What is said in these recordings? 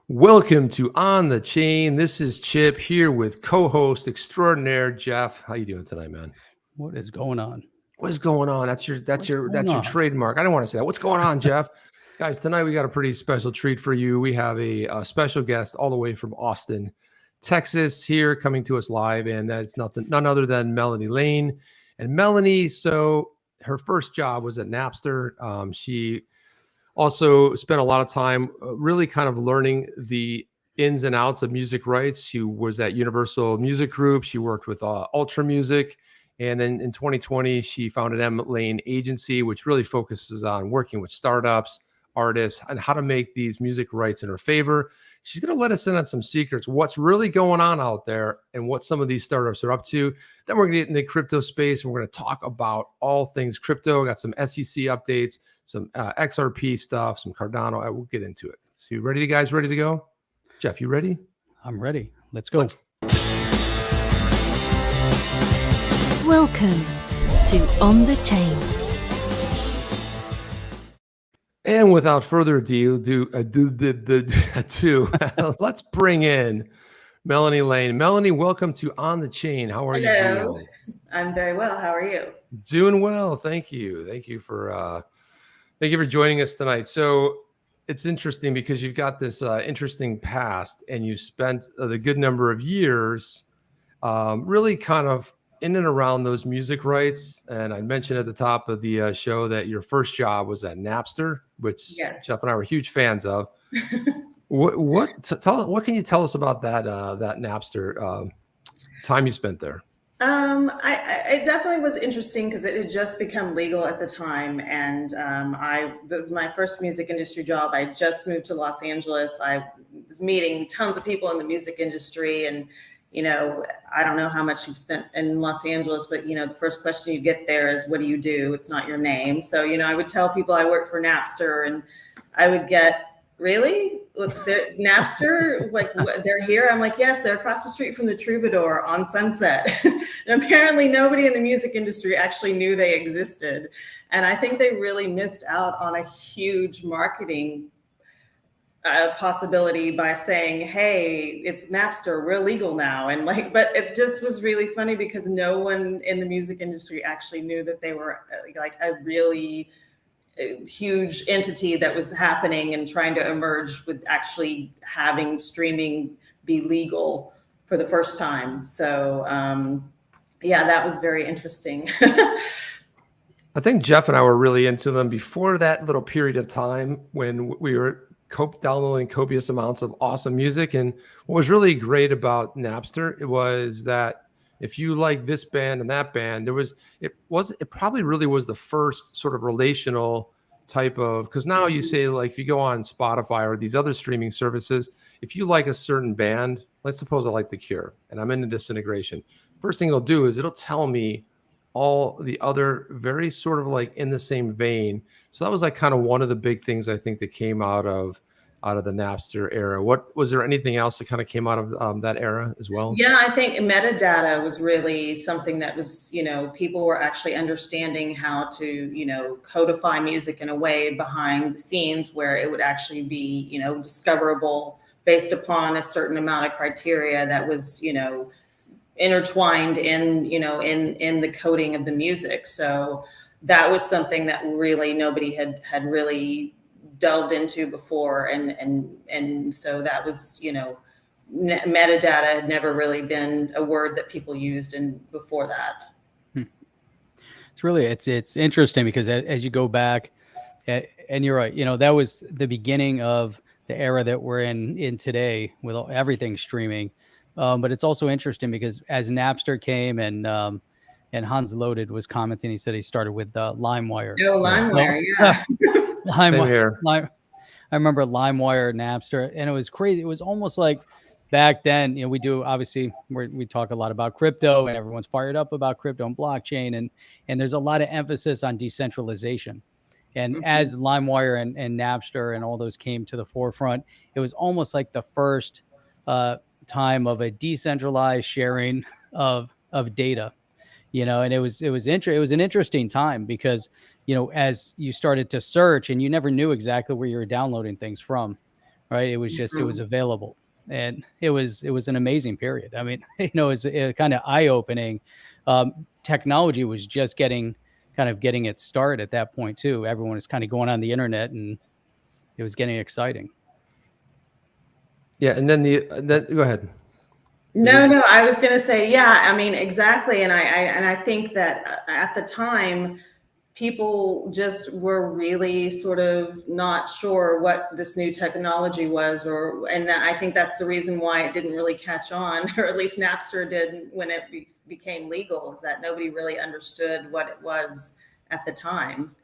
Welcome to On the Chain. This is Chip here with co-host extraordinaire Jeff. How you doing tonight, man? What is going on? What is going on? That's your trademark. I don't want to say that. What's going on, Jeff? Guys, tonight we got a pretty special treat for you. We have a special guest all the way from Austin, Texas, here coming to us live, and that's none other than Melanie Lane. And Melanie, so her first job was at Napster. She also spent a lot of time really kind of learning the ins and outs of music rights. She was at Universal Music Group. She worked with Ultra Music. And then in 2020, she founded M. Lane Agency, which really focuses on working with startups, artists, and how to make these music rights in her favor. She's going to let us in on some secrets, what's really going on out there and what some of these startups are up to. Then we're going to get into the crypto space, and we're going to talk about all things crypto. Got some SEC updates, some XRP stuff, some Cardano. We'll get into it. So you ready, guys? Ready to go? Jeff, you ready? I'm ready. Let's go. Welcome to On the Chain. And without further ado, let's bring in Melanie Lane. Melanie, welcome to On the Chain. How are you doing? I'm very well. How are you? Doing well. Thank you. Thank you for joining us tonight. So it's interesting because you've got this interesting past, and you spent the good number of years really kind of in and around those music rights. And I mentioned at the top of the show that your first job was at Napster, which Jeff and I were huge fans of. What can you tell us about that Napster time you spent there? It definitely was interesting because it had just become legal at the time, and that was my first music industry job. I just moved to Los Angeles. I was meeting tons of people in the music industry, and I don't know how much you've spent in Los Angeles, but the first question you get there is, "What do you do?" It's not your name. So I would tell people I worked for Napster, and I would get, "Really? Napster? Like, they're here?" I'm like, "Yes, they're across the street from the Troubadour on Sunset." And apparently nobody in the music industry actually knew they existed. And I think they really missed out on a huge marketing possibility by saying, "Hey, it's Napster, we're legal now." And but it just was really funny because no one in the music industry actually knew that they were like a really huge entity that was happening and trying to emerge with actually having streaming be legal for the first time. So that was very interesting. I think Jeff and I were really into them before that little period of time when we were downloading copious amounts of awesome music. And what was really great about Napster, it was that if you like this band and that band, it probably really was the first sort of relational type of, because now you say, like, if you go on Spotify or these other streaming services, if you like a certain band, let's suppose I like The Cure and I'm into Disintegration, first thing it'll do is it'll tell me all the other very sort of like in the same vein. So that was like kind of one of the big things I think that came out of the Napster era. What was there anything else that kind of came out of that era as well? Yeah, I think metadata was really something that was, people were actually understanding how to, codify music in a way behind the scenes where it would actually be, discoverable based upon a certain amount of criteria that was, intertwined in the coding of the music. So that was something that really nobody had really delved into before, and so that was metadata had never really been a word that people used before that. It's interesting because as you go back, and you're right, that was the beginning of the era that we're in today with everything streaming. But it's also interesting because as Napster came and Hans Loaded was commenting, he said he started with LimeWire. Oh, LimeWire, yeah. LimeWire. I remember LimeWire, Napster, and it was crazy. It was almost like back then, we talk a lot about crypto and everyone's fired up about crypto and blockchain, and there's a lot of emphasis on decentralization. And as LimeWire and Napster and all those came to the forefront, it was almost like the first time of a decentralized sharing of data, and it was an interesting time because as you started to search and you never knew exactly where you were downloading things from, right? It was just, it was available. And it was an amazing period. I mean, it was kind of eye-opening. Technology was just getting its start at that point too. Everyone was kind of going on the internet, and it was getting exciting. Yeah, and then go ahead. No, I was going to say, yeah, I mean, exactly. And I think that at the time, people just were really sort of not sure what this new technology was, and I think that's the reason why it didn't really catch on, or at least Napster did when it became legal, is that nobody really understood what it was at the time.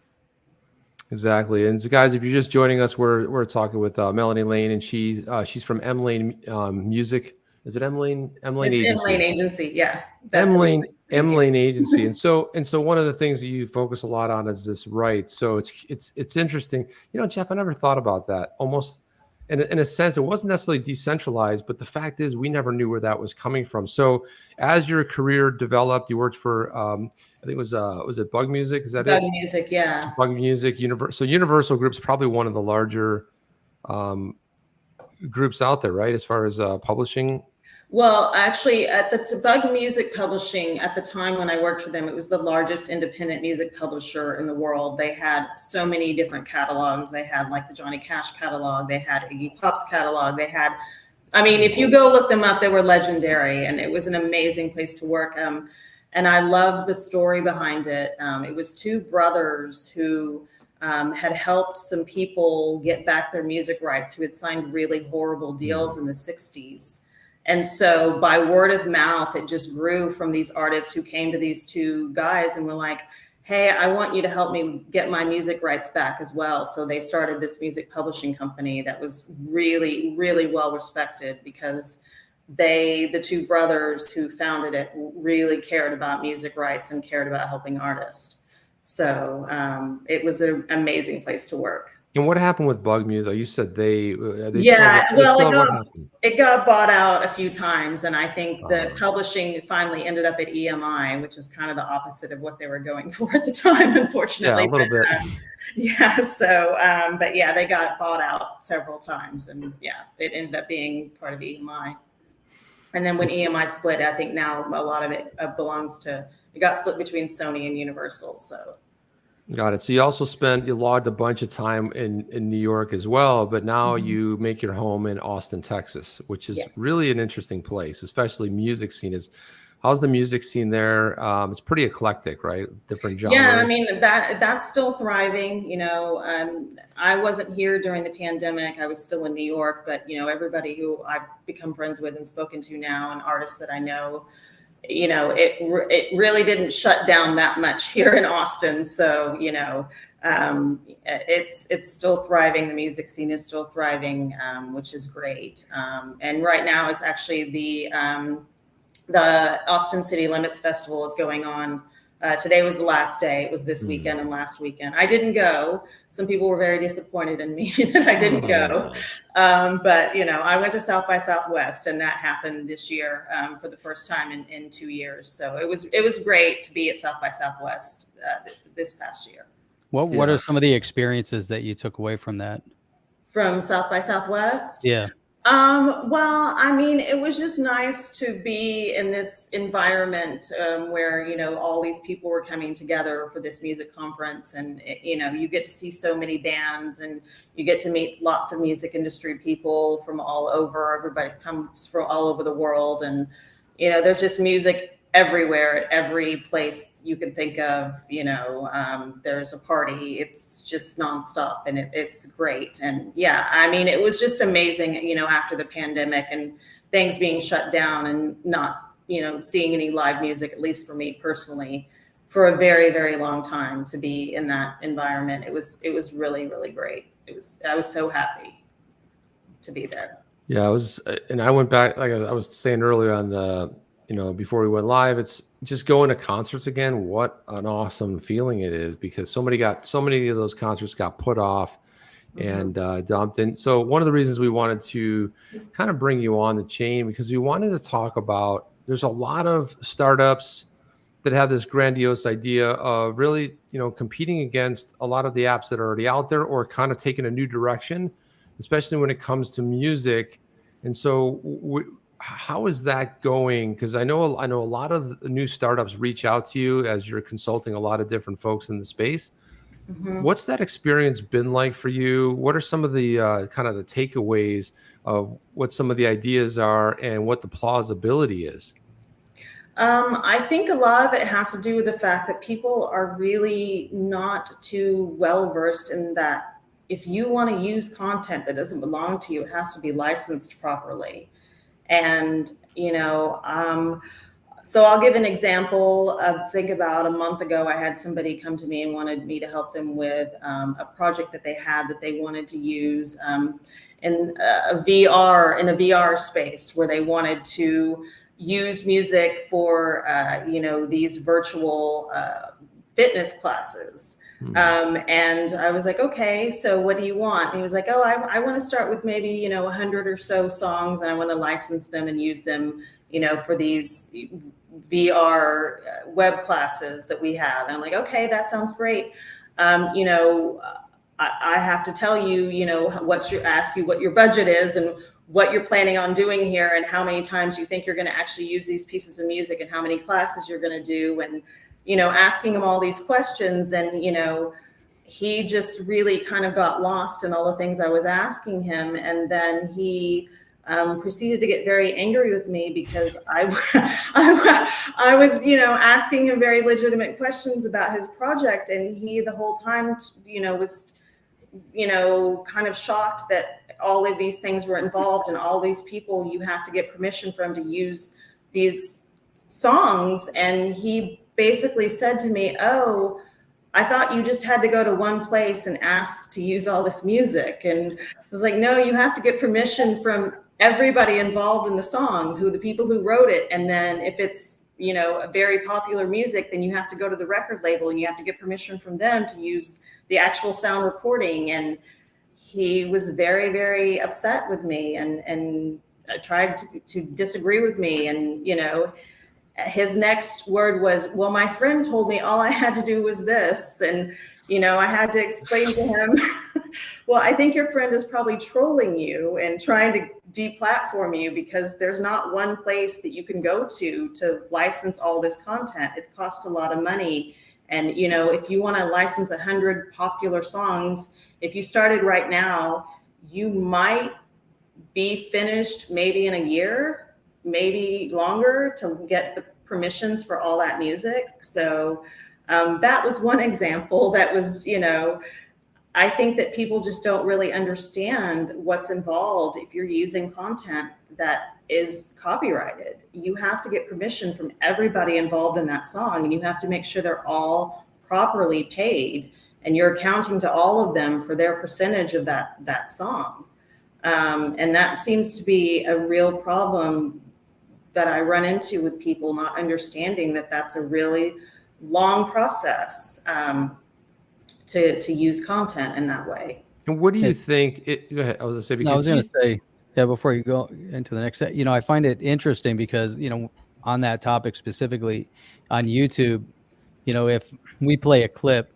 Exactly. And so guys, if you're just joining us, we're talking with Melanie Lane, and she's from M Lane Music. Is it M Lane Agency? M Lane Agency, yeah. M Lane Agency. And so one of the things that you focus a lot on is this rights. So it's interesting. Jeff, I never thought about that. Almost in a sense, it wasn't necessarily decentralized, but the fact is we never knew where that was coming from. So as your career developed, you worked for I think it was it Bug Music? Is that Bug Music, yeah. Bug Music, So Universal Group's probably one of the larger groups out there, right? As far as publishing. Well, actually, at the Bug Music Publishing, at the time when I worked for them, it was the largest independent music publisher in the world. They had so many different catalogs. They had like the Johnny Cash catalog. They had Iggy Pop's catalog. They had, I mean, if you go look them up, they were legendary, and it was an amazing place to work. And I loved the story behind it. It was two brothers who had helped some people get back their music rights who had signed really horrible deals in the 60s. And so by word of mouth, it just grew from these artists who came to these two guys and were like, hey, I want you to help me get my music rights back as well. So they started this music publishing company that was really, really well respected, because the two brothers who founded it really cared about music rights and cared about helping artists. So it was an amazing place to work. And what happened with Bug Music? You said it got bought out a few times, and I think the publishing finally ended up at EMI, which was kind of the opposite of what they were going for at the time, unfortunately. Yeah, a little bit. Yeah. So, but yeah, they got bought out several times, and yeah, it ended up being part of EMI. And then when EMI split, I think now a lot of it it got split between Sony and Universal. So. Got it. So you also logged a bunch of time in New York as well, but now you make your home in Austin, Texas, which is really an interesting place, especially music scene. How's the music scene there? It's pretty eclectic, right? Different genres. Yeah, I mean, that's still thriving. I wasn't here during the pandemic. I was still in New York, but everybody who I've become friends with and spoken to now, and artists that I know, it really didn't shut down that much here in Austin. So, it's still thriving. The music scene is still thriving, which is great. And right now is actually the Austin City Limits Festival is going on. Today was the last day. It was this weekend and last weekend. I didn't go. Some people were very disappointed in me that I didn't go. But, I went to South by Southwest, and that happened this year for the first time in 2 years. So it was great to be at South by Southwest this past year. What are some of the experiences that you took away from that? From South by Southwest? Yeah. Well, I mean, it was just nice to be in this environment where, all these people were coming together for this music conference, and, you get to see so many bands, and you get to meet lots of music industry people from all over. Everybody comes from all over the world, and, there's just music everywhere, at every place you can think of. There's a party. It's just nonstop, and it's great. And yeah, I mean, it was just amazing, after the pandemic and things being shut down and not, seeing any live music, at least for me personally, for a very, very long time, to be in that environment. It was really, really great. I was so happy to be there. Yeah, and I went back, like I was saying earlier on before we went live, it's just going to concerts again. What an awesome feeling it is, because so many of those concerts got put off and dumped. And so one of the reasons we wanted to kind of bring you on the chain, because we wanted to talk about, there's a lot of startups that have this grandiose idea of really, competing against a lot of the apps that are already out there, or kind of taking a new direction. especially when it comes to music. And so how is that going? Because I know a lot of new startups reach out to you as you're consulting a lot of different folks in the space. Mm-hmm. What's that experience been like for you? What are some of the kind of the takeaways of what some of the ideas are and what the plausibility is? I think a lot of it has to do with the fact that people are really not too well versed in that if you want to use content that doesn't belong to you, it has to be licensed properly. And, so I'll give an example. Think about a month ago, I had somebody come to me and wanted me to help them with a project that they had that they wanted to use in a VR space, where they wanted to use music for these virtual fitness classes. And I was like, okay, so what do you want? And he was like, oh, I want to start with maybe 100 or so songs, and I want to license them and use them for these VR web classes that we have. And I'm like, okay, that sounds great. I have to tell you, ask you what your budget is and what you're planning on doing here, and how many times you think you're going to actually use these pieces of music, and how many classes you're going to do, and asking him all these questions. And he just really kind of got lost in all the things I was asking him. And then he proceeded to get very angry with me because I was asking him very legitimate questions about his project, and he the whole time was kind of shocked that all of these things were involved, and all these people you have to get permission from to use these songs. And he basically said to me, oh, I thought you just had to go to one place and ask to use all this music. And I was like, no, you have to get permission from everybody involved in the song, the people who wrote it. And then if it's a very popular music, then you have to go to the record label and you have to get permission from them to use the actual sound recording. And he was very, very upset with me and tried to disagree with me. And, his next word was, well, my friend told me all I had to do was this. And, I had to explain to him, well, I think your friend is probably trolling you and trying to deplatform you, because there's not one place that you can go to license all this content. It costs a lot of money. And, if you want to license 100 popular songs, if you started right now, you might be finished maybe in a year, maybe longer, to get the permissions for all that music. So that was one example that was, I think that people just don't really understand what's involved. If you're using content that is copyrighted, you have to get permission from everybody involved in that song, and you have to make sure they're all properly paid, and you're accounting to all of them for their percentage of that song. And that seems to be a real problem that I run into with people not understanding that that's a really long process to use content in that way. And what do you think? Go ahead. I was going to say, yeah, before you go into the next set, I find it interesting because, on that topic specifically on YouTube, if we play a clip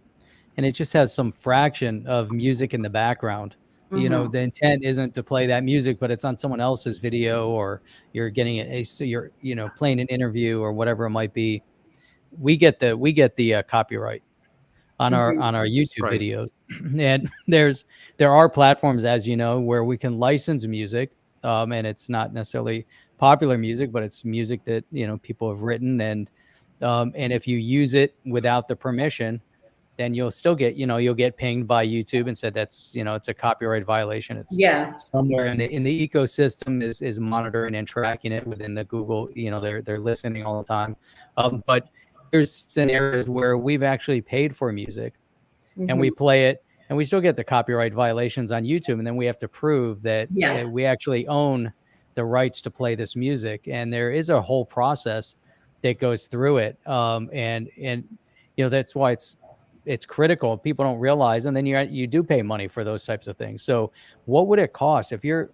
and it just has some fraction of music in the background, the intent isn't to play that music, but it's on someone else's video, or you're getting it, so you're, playing an interview or whatever it might be. We get the copyright on our YouTube videos. And there are platforms, as you know, where we can license music, and it's not necessarily popular music, but it's music that people have written, and if you use it without the permission, then you'll still get you'll get pinged by YouTube and said that's it's a copyright violation. It's somewhere in the ecosystem is monitoring and tracking it within the Google. They're listening all the time, but there's scenarios where we've actually paid for music and we play it, and we still get the copyright violations on YouTube, and then we have to prove that we actually own the rights to play this music. And there is a whole process that goes through it, and that's why it's critical. People don't realize, and then you do pay money for those types of things. So what would it cost if you're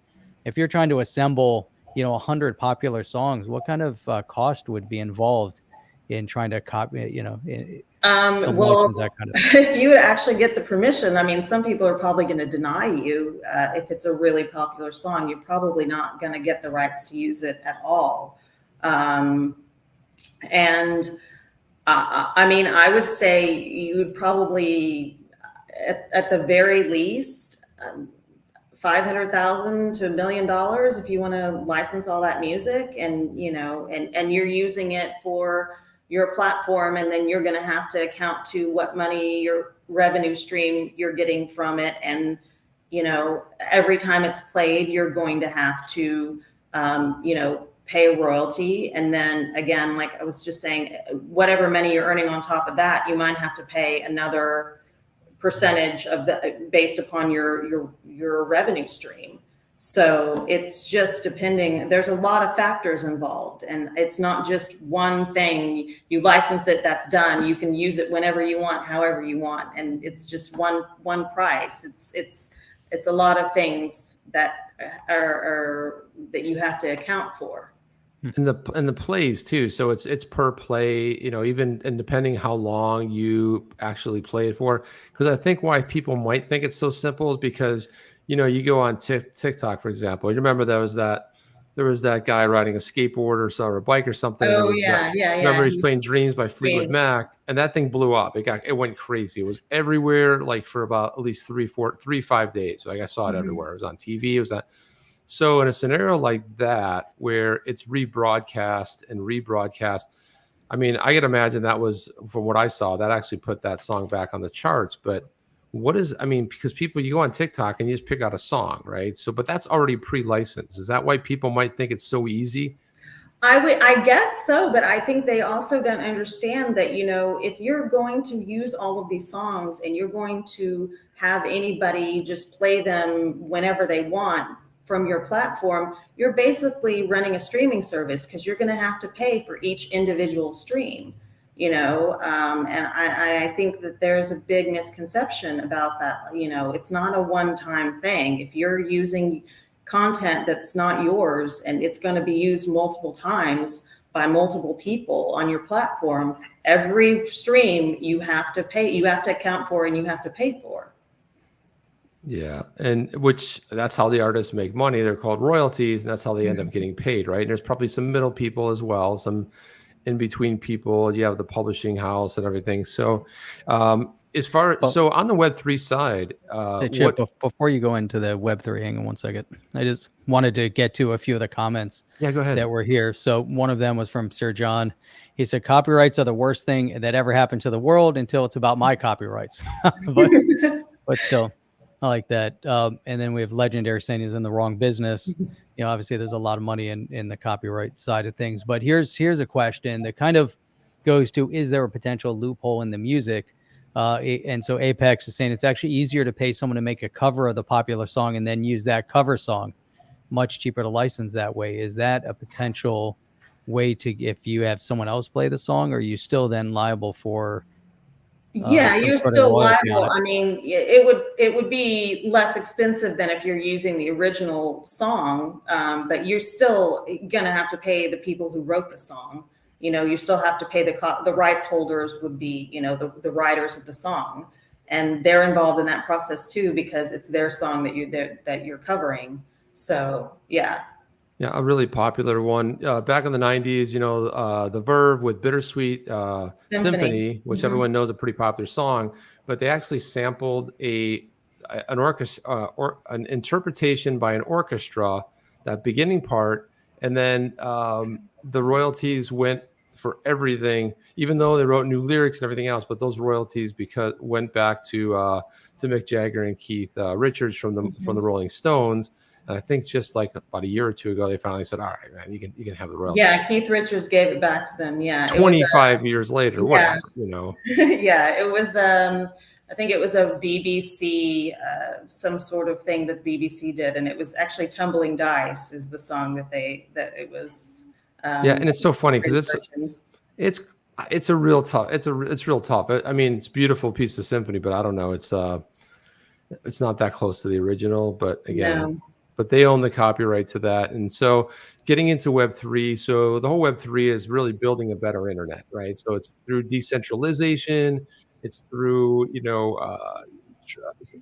trying to assemble 100 popular songs? What kind of cost would be involved in trying to copy, Well, that kind of if you would actually get the permission, I mean, some people are probably going to deny you if it's a really popular song. You're probably not going to get the rights to use it at all. I mean, I would say you would probably, at the very least, $500,000 to $1 million if you want to license all that music, and and you're using it for your platform, and then you're going to have to account to what money, your revenue stream you're getting from it, and every time it's played, you're going to have to pay a royalty, and then again, like I was just saying, whatever money you're earning on top of that, you might have to pay another percentage of based upon your revenue stream. So it's just depending. There's a lot of factors involved, and it's not just one thing. You license it, that's done. You can use it whenever you want, however you want, and it's just one price. It's a lot of things that are that you have to account for. And the plays too. So it's per play, even, and depending how long you actually play it for. Because I think why people might think it's so simple is because, you go on TikTok, for example. You remember there was that guy riding a skateboard or a bike or something. Oh, yeah. Remember he's playing Dreams by Fleetwood Mac, and that thing blew up. It went crazy. It was everywhere, like for about at least 3-5 days. Like I saw it everywhere. It was on TV. It was on. So in a scenario like that, where it's rebroadcast, I mean, I can imagine that was, from what I saw, that actually put that song back on the charts. But because you go on TikTok and you just pick out a song, right? So, but that's already pre-licensed. Is that why people might think it's so easy? I guess so, but I think they also don't understand that, if you're going to use all of these songs and you're going to have anybody just play them whenever they want from your platform, you're basically running a streaming service, because you're going to have to pay for each individual stream, and I think that there's a big misconception about that. It's not a one-time thing. If you're using content that's not yours and it's going to be used multiple times by multiple people on your platform, every stream you have to pay, you have to account for, and you have to pay for. Yeah, and that's how the artists make money. They're called royalties, and that's how they end up getting paid, right? And there's probably some middle people as well, some in between people. You have the publishing house and everything. So, so on the Web3 side, Chip, before you go into the Web3, hang on one second. I just wanted to get to a few of the comments. Yeah, go ahead. That were here. So one of them was from Sir John. He said, "Copyrights are the worst thing that ever happened to the world until it's about my copyrights." but still. I like that. And then we have Legendary saying he's in the wrong business. Obviously there's a lot of money in the copyright side of things. But here's a question that kind of goes to, is there a potential loophole in the music? And so Apex is saying it's actually easier to pay someone to make a cover of the popular song and then use that cover song. Much cheaper to license that way. Is that a potential way to, if you have someone else play the song, or are you still then liable for... you're still liable. I mean, it would be less expensive than if you're using the original song, but you're still gonna have to pay the people who wrote the song. You still have to pay the rights holders would be, the writers of the song, and they're involved in that process too, because it's their song that you're covering. So yeah. Yeah, a really popular one back in the 90s, the Verve with Bittersweet Symphony, which everyone knows, a pretty popular song, but they actually sampled an orchestra or an interpretation by an orchestra, that beginning part, and then the royalties went for everything, even though they wrote new lyrics and everything else, but those royalties went back to Mick Jagger and Keith Richards from the Rolling Stones. And I think just like about a year or two ago, they finally said, "All right, man, you can have the royalties." Yeah, Keith Richards gave it back to them. Yeah, 25 years later, whatever, Yeah, it was. I think it was a BBC, some sort of thing that the BBC did, and it was actually "Tumbling Dice" is the song that it was. Yeah, and it's so funny because it's a real tough. It's real tough. I mean, it's a beautiful piece of symphony, but I don't know. It's not that close to the original. But again, but they own the copyright to that. And so getting into Web3, so the whole Web3 is really building a better internet, right? So it's through decentralization, it's through,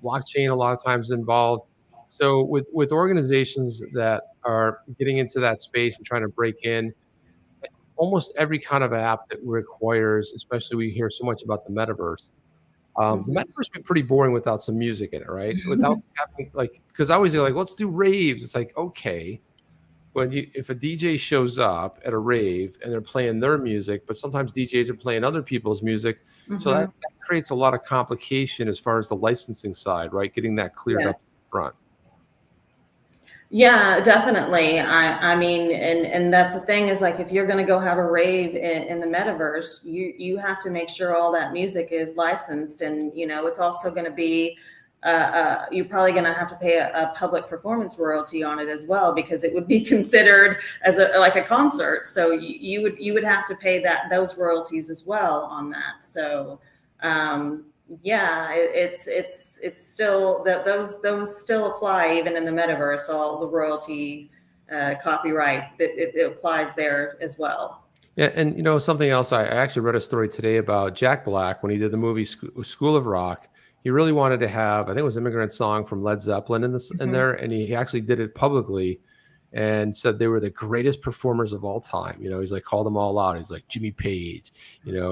blockchain a lot of times involved. So with organizations that are getting into that space and trying to break in, almost every kind of app that requires, especially we hear so much about the metaverse. The metaverse would be pretty boring without some music in it, right? Without having because I always like, let's do raves. It's like, okay, if a DJ shows up at a rave and they're playing their music, but sometimes DJs are playing other people's music, so that creates a lot of complication as far as the licensing side, right? Getting that cleared up front. Yeah, definitely. I mean, and that's the thing is like, if you're going to go have a rave in the metaverse, you have to make sure all that music is licensed. And, it's also going to be, you're probably going to have to pay a public performance royalty on it as well, because it would be considered as like a concert. So you would have to pay those royalties as well on that. So, yeah, it's still that those still apply even in the metaverse. All the royalty, copyright that it applies there as well. Yeah, and something else. I actually read a story today about Jack Black when he did the movie School of Rock. He really wanted to have, I think it was Immigrant Song from Led Zeppelin in there, and he actually did it publicly and said they were the greatest performers of all time. He's like called them all out. He's like Jimmy Page,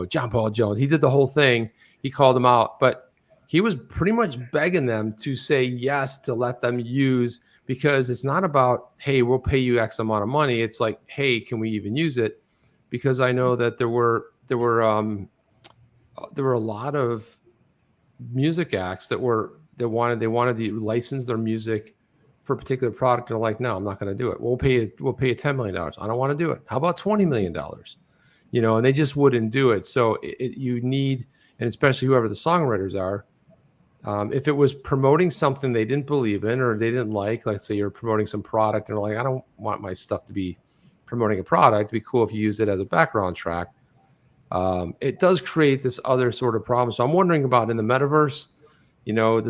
John Paul Jones. He did the whole thing. He called them out, but he was pretty much begging them to say yes to let them use, because it's not about, hey, we'll pay you X amount of money. It's like, hey, can we even use it? Because I know that there were a lot of music acts that wanted to license their music for a particular product, and they're like, no, I'm not going to do it. We'll pay you $10 million. I don't want to do it. How about $20 million? And they just wouldn't do it. So you need, and especially whoever the songwriters are, if it was promoting something they didn't believe in or they didn't like say you're promoting some product and they're like, I don't want my stuff to be promoting a product. It'd be cool if you use it as a background track. It does create this other sort of problem. So I'm wondering about in the metaverse,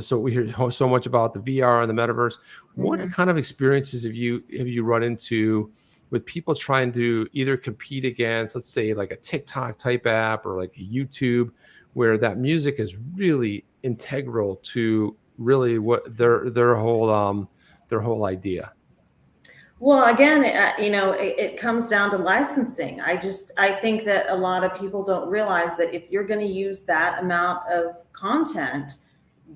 so we hear so much about the VR and the metaverse. What kind of experiences have you run into with people trying to either compete against, let's say like a TikTok type app or like a YouTube, where that music is really integral to really what their whole idea? Well, again, it comes down to licensing. I think that a lot of people don't realize that if you're going to use that amount of content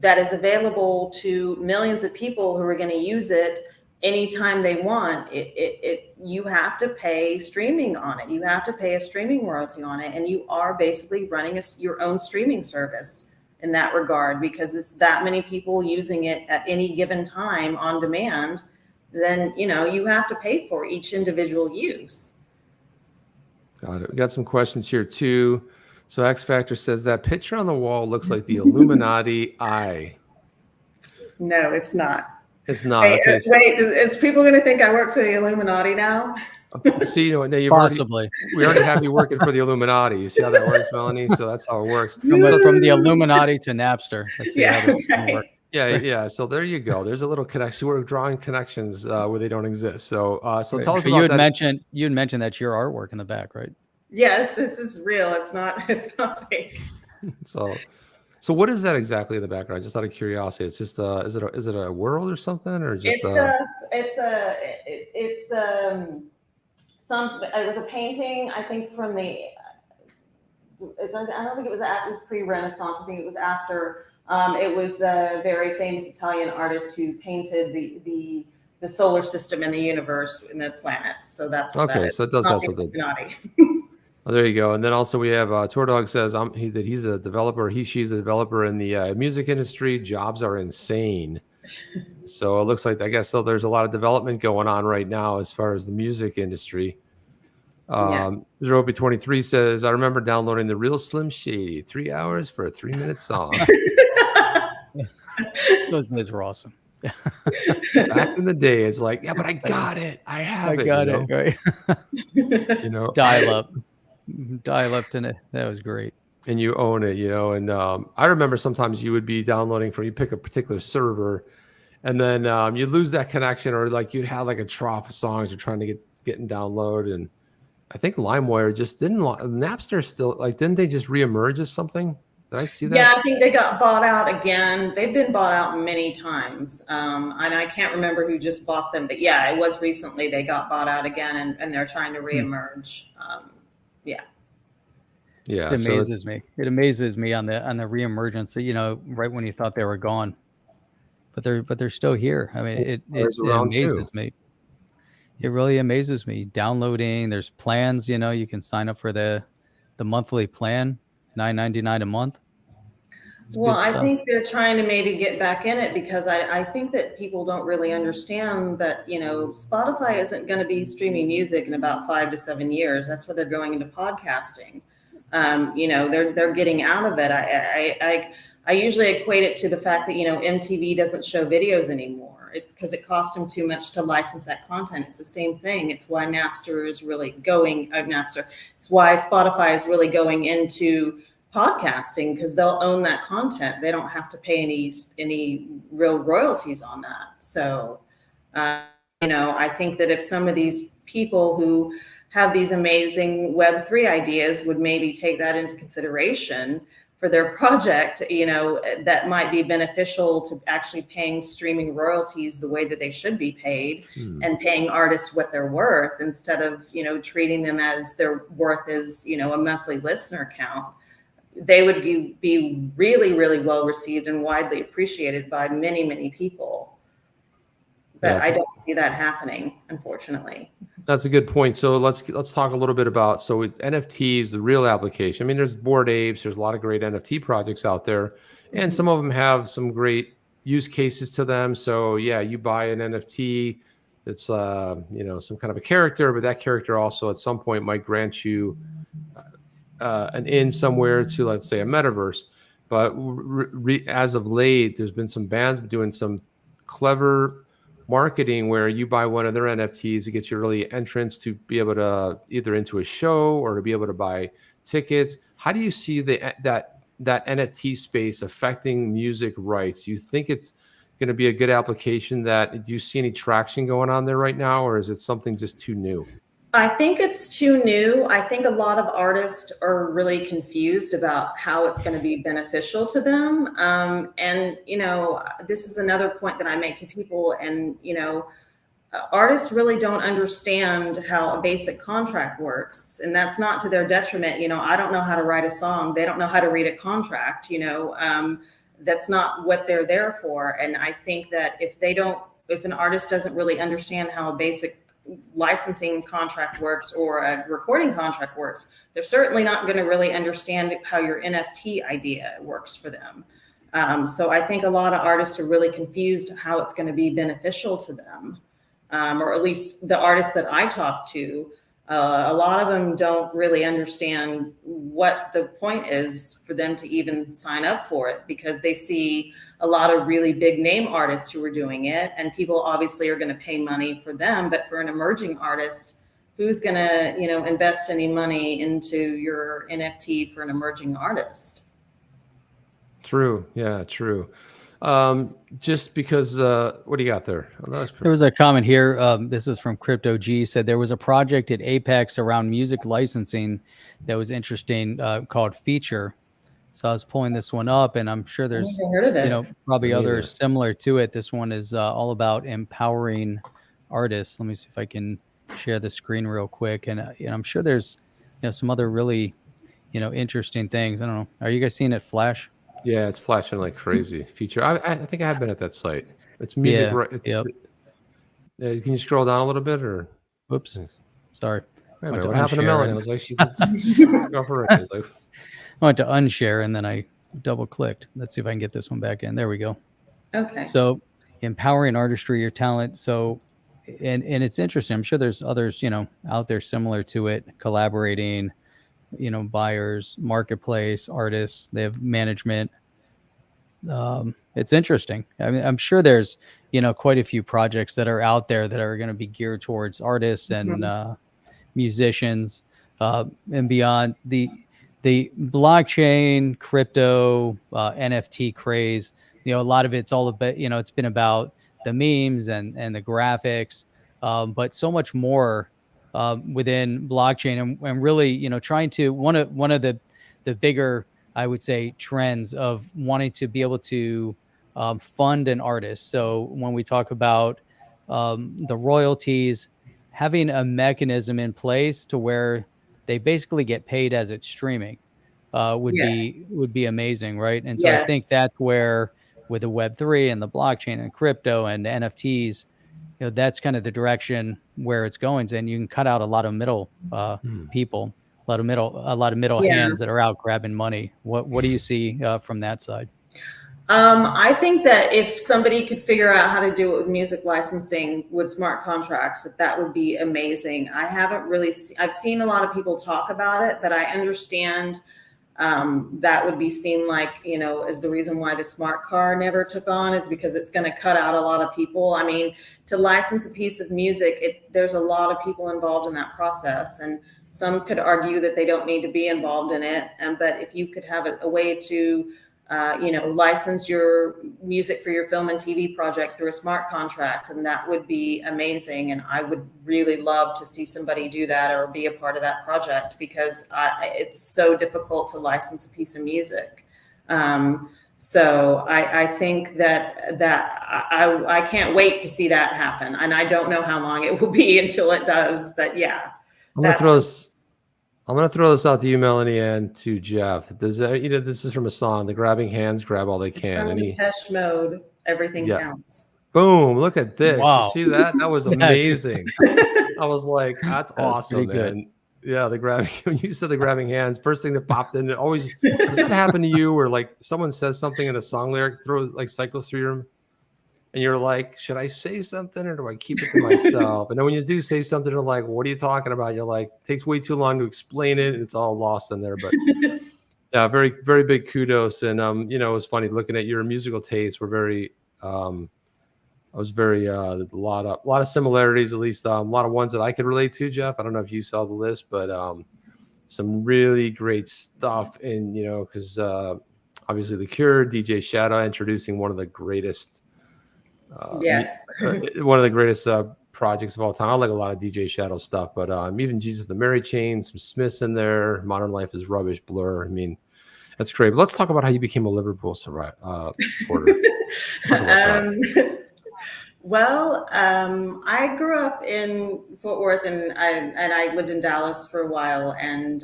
that is available to millions of people who are going to use it anytime they want, you have to pay streaming on it. You have to pay a streaming royalty on it. And you are basically running your own streaming service in that regard, because it's that many people using it at any given time on demand. Then, you have to pay for each individual use. Got it. We got some questions here too. So X Factor says that picture on the wall looks like the Illuminati eye. No, it's not. It's not. Hey, okay. Wait, is people going to think I work for the Illuminati now? See, now Possibly. We already have you working for the Illuminati. You see how that works, Melanie? So that's how it works. From the Illuminati to Napster. Let's see how this is going to work. Yeah. So there you go. There's a little connection. We're drawing connections where they don't exist. So tell us about you had that. You had mentioned that's your artwork in the back, right? Yes, this is real. It's not fake. So what is that exactly in the background? Just out of curiosity, it's just is it a world or something, or just it was a painting, I think from I don't think it was pre-Renaissance. I think it was after. It was a very famous Italian artist who painted the solar system and the universe and the planets. So that's what that is. So it does have something. Oh, there you go. And then also we have Tordog says he's a developer. She's a developer in the music industry. Jobs are insane. So it looks like, I guess, so there's a lot of development going on right now as far as the music industry. Zerobi23 says, I remember downloading the Real Slim Shady, 3 hours for a 3-minute song. Those days were awesome. Back in the day, it's like, yeah, but I got it. I got it. Right. Dial up to it. That was great. And you own it, and I remember sometimes you would be downloading you pick a particular server, and then you lose that connection, or like you'd have like a trough of songs you're trying to get and download. And I think LimeWire just didn't. Napster still, like, didn't they just reemerge as something? Did I see that? Yeah, I think they got bought out again. They've been bought out many times. And I can't remember who just bought them, but yeah, it was recently they got bought out again, and they're trying to reemerge. Yeah. It amazes me. It amazes me on the reemergence, you know, right when you thought they were gone, but they're still here. I mean, it amazes me. It really amazes me. Downloading, there's plans, you know, you can sign up for the monthly plan, $9.99 a month. Well, I think they're trying to maybe get back in it, because I think that people don't really understand that, you know, Spotify isn't going to be streaming music in about 5 to 7 years. That's where they're going into podcasting. You know, they're getting out of it. I usually equate it to the fact that, you know, MTV doesn't show videos anymore. It's because it cost them too much to license that content. It's the same thing. It's why Napster is really going, it's why Spotify is really going into podcasting, because they'll own that content. They don't have to pay any real royalties on that. So, you know, I think that if some of these people who have these amazing Web3 ideas would maybe take that into consideration for their project, you know, that might be beneficial to actually paying streaming royalties the way that they should be paid, and paying artists what they're worth, instead of, you know, treating them as their worth is, you know, a monthly listener count. They would be really, really well received and widely appreciated by many, many people. But I don't see that happening, unfortunately. That's a good point. So let's talk a little bit about, so with NFTs, the real application. I mean, there's Bored Apes, there's a lot of great NFT projects out there, and some of them have some great use cases to them. So yeah, you buy an NFT, it's you know, some kind of a character, but that character also at some point might grant you an in somewhere to, let's say, a metaverse. But as of late, there's been some bands doing some clever marketing where you buy one of their NFTs, it gets you early entrance to be able to either into a show or to be able to buy tickets. How do you see that NFT space affecting music rights? Do you think it's going to be a good application? Do you see any traction going on there right now, or is it something just too new? I think it's too new. I think a lot of artists are really confused about how it's going to be beneficial to them. And, you know, this is another point that I make to people. And, you know, artists really don't understand how a basic contract works. And that's not to their detriment. You know, I don't know how to write a song. They don't know how to read a contract. You know, that's not what they're there for. And I think that if an artist doesn't really understand how a basic licensing contract works or a recording contract works, they're certainly not going to really understand how your NFT idea works for them. So I think a lot of artists are really confused how it's going to be beneficial to them, or at least the artists that I talk to. A lot of them don't really understand what the point is for them to even sign up for it, because they see a lot of really big name artists who are doing it, and people obviously are going to pay money for them. But for an emerging artist, who's going to, you know, invest any money into your NFT for an emerging artist? True. Yeah, true. Just because, what do you got there? Oh, there was a comment here. This is from Crypto G, said there was a project at Apex around music licensing that was interesting, called Feature. So I was pulling this one up, and I'm sure there's, you know, probably others similar to it. This one is all about empowering artists. Let me see if I can share the screen real quick. And I'm sure there's, you know, some other really, you know, interesting things. I don't know. Are you guys seeing it flash? Yeah, it's flashing like crazy. Feature. I think I have been at that site. It's music. Yeah, It's, can you scroll down a little bit, or? Whoops. Sorry. Wait a minute, what happened to Melanie? I was like, let's go for it. I went to unshare, and then I double clicked. Let's see if I can get this one back in. There we go. Okay. So empowering artistry or talent. So, and it's interesting. I'm sure there's others, you know, out there similar to it, collaborating, you know, buyers, marketplace, artists, they have management. It's interesting. I mean, I'm sure there's, you know, quite a few projects that are out there that are going to be geared towards artists and musicians, and beyond. The blockchain, crypto, NFT craze, you know, a lot of it's all about, you know, it's been about the memes and the graphics, but so much more within blockchain, and really, you know, trying to one of the bigger, I would say, trends of wanting to be able to fund an artist. So when we talk about the royalties, having a mechanism in place to where they basically get paid as it's streaming would Yes. be amazing, right? And so I think Yes. that's where, with the Web3 and the blockchain and crypto and NFTs, you know, that's kind of the direction where it's going. And you can cut out a lot of middle people, a lot of middle hands that are out grabbing money. What do you see from that side? I think that if somebody could figure out how to do it with music licensing with smart contracts, that would be amazing. I haven't really I've seen a lot of people talk about it, but I understand that would be seen like, you know, as the reason why the smart car never took on, is because it's going to cut out a lot of people. I mean, to license a piece of music, there's a lot of people involved in that process, and some could argue that they don't need to be involved in it. But if you could have a way to you know, license your music for your film and TV project through a smart contract, and that would be amazing. And I would really love to see somebody do that or be a part of that project, because it's so difficult to license a piece of music. So I think that I can't wait to see that happen. And I don't know how long it will be until it does, but yeah. I'm gonna throw this out to you, Melanie, and to Jeff. Does you know, this is from a song, "The Grabbing Hands Grab All They Can." From Depeche Mode, Everything Counts. Boom! Look at this. Wow. You see that? That was amazing. I was like, that's awesome, man. Yeah, the grabbing. When you said the grabbing hands, first thing that popped in. It always does that happen to you, where like someone says something in a song lyric, cycles through your, and you're like, should I say something or do I keep it to myself? And then when you do say something, they're like, what are you talking about? You're like, it takes way too long to explain it. And it's all lost in there. But yeah, very, very big kudos. And, you know, it was funny looking at your musical tastes were very, a lot of similarities, at least a lot of ones that I could relate to, Jeff. I don't know if you saw the list, but some really great stuff. And, you know, because obviously The Cure, DJ Shadow introducing one of the greatest, one of the greatest projects of all time. I like a lot of DJ Shadow stuff, but even Jesus the Mary Chain, some Smiths in there, Modern Life is Rubbish, Blur. I mean, that's great. But let's talk about how you became a Liverpool supporter. Well, I grew up in Fort Worth, and I lived in Dallas for a while. And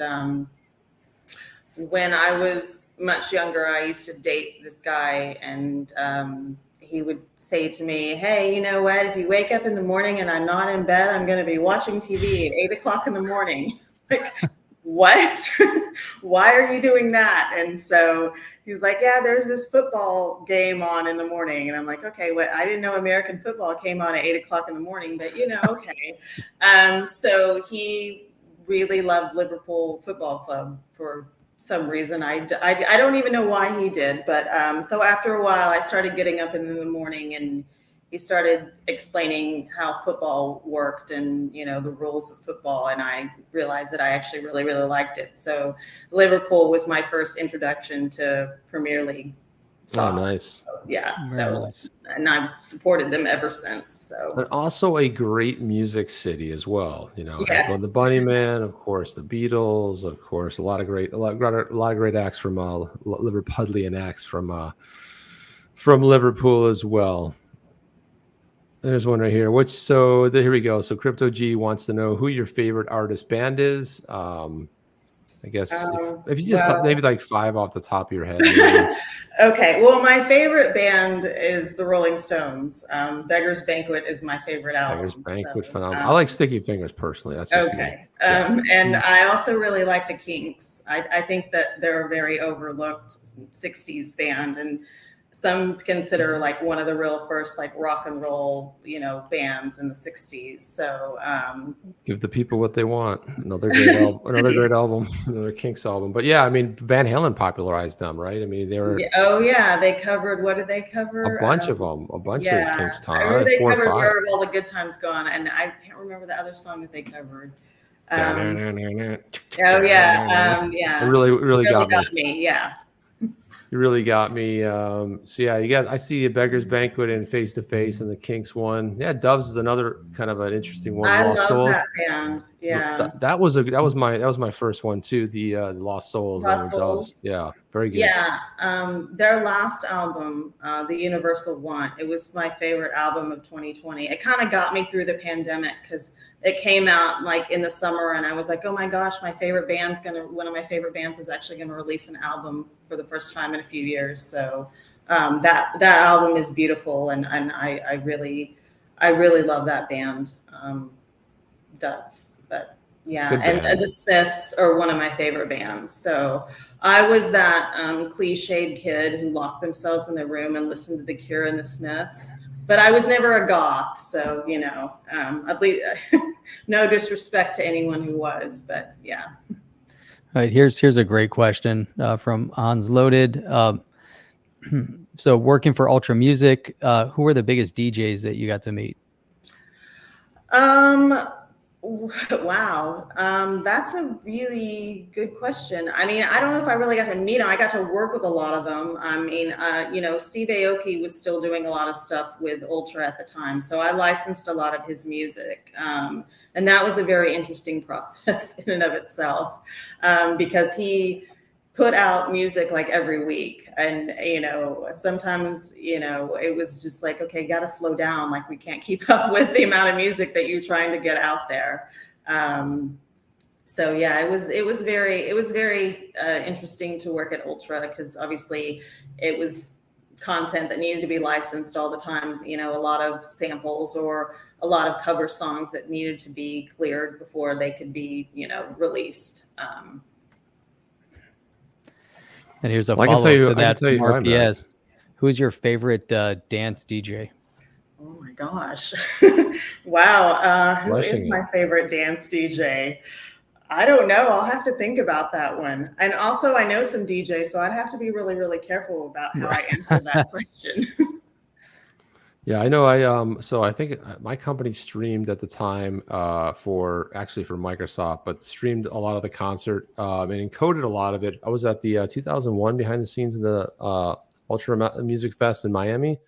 when I was much younger, I used to date this guy, and he would say to me, hey, you know what? If you wake up in the morning and I'm not in bed, I'm going to be watching TV at 8 o'clock in the morning. Like, what? Why are you doing that? And so he's like, yeah, there's this football game on in the morning. And I'm like, okay, what? I didn't know American football came on at 8 o'clock in the morning, but you know, okay. So he really loved Liverpool Football Club for some reason. I don't even know why he did, but so after a while I started getting up in the morning, and he started explaining how football worked and, you know, the rules of football, and I realized that I actually really, really liked it. So Liverpool was my first introduction to Premier League soccer. Oh, nice. Yeah. Very So nice. And I've supported them ever since. So, but also a great music city as well. You know, yes. the Bunnymen, of course, the Beatles, of course, a lot of great acts from Liverpudlian acts from Liverpool as well. There's one right here. Here we go. So Crypto G wants to know who your favorite artist band is. I guess if you just maybe like 5 off the top of your head. Okay. Well, my favorite band is the Rolling Stones. Beggar's Banquet is my favorite album. Beggar's Banquet, phenomenal. I like Sticky Fingers personally. That's just okay. And I also really like the Kinks. I think that they're a very overlooked 60s band, and some consider like one of the real first like rock and roll, you know, bands in the 60s. So give the people what they want. Another great album, another Kinks album. But yeah, I mean, Van Halen popularized them, right? I mean, they were. Oh yeah, they covered. What did they cover? A bunch of them. A bunch of Kinks. I remember they covered "Where Have All the Good Times Gone," and I can't remember the other song that they covered. Yeah. It really got me. Yeah. You really got me. So yeah, I see a Beggar's Banquet and Face to Face and the Kinks one. Yeah, Doves is another kind of an interesting one. I Lost love Souls. that band. Yeah. That was my first one too. The Lost Souls Lost under Doves. Souls. Yeah, very good. Yeah. Their last album, The Universal Want, it was my favorite album of 2020. It kind of got me through the pandemic because it came out like in the summer and I was like, oh my gosh, one of my favorite bands is actually gonna release an album for the first time in a few years. So that album is beautiful and I really love that band. Doves, but yeah, and the Smiths are one of my favorite bands. So I was that cliched kid who locked themselves in their room and listened to The Cure and the Smiths. But I was never a goth, so at least no disrespect to anyone who was, but yeah. All right, here's a great question from Hans Loaded. So working for Ultra Music, who were the biggest DJs that you got to meet? Wow. That's a really good question. I mean, I don't know if I really got to meet them. I got to work with a lot of them. I mean, Steve Aoki was still doing a lot of stuff with Ultra at the time. So I licensed a lot of his music. And that was a very interesting process in and of itself, because he put out music like every week. And, sometimes, it was just like, okay, got to slow down. Like we can't keep up with the amount of music that you're trying to get out there. So yeah, it was very interesting to work at Ultra because obviously it was content that needed to be licensed all the time. A lot of samples or a lot of cover songs that needed to be cleared before they could be, released. And here's a follow-up to that from RPS. Who's your favorite dance DJ? Oh my gosh. Wow. Who is my favorite dance DJ? I don't know. I'll have to think about that one. And also I know some DJs, so I'd have to be really, really careful about how I answer that question. Yeah, I know. So I think my company streamed at the time for Microsoft, but streamed a lot of the concert and encoded a lot of it. I was at the 2001 behind the scenes of the Ultra Music Fest in Miami.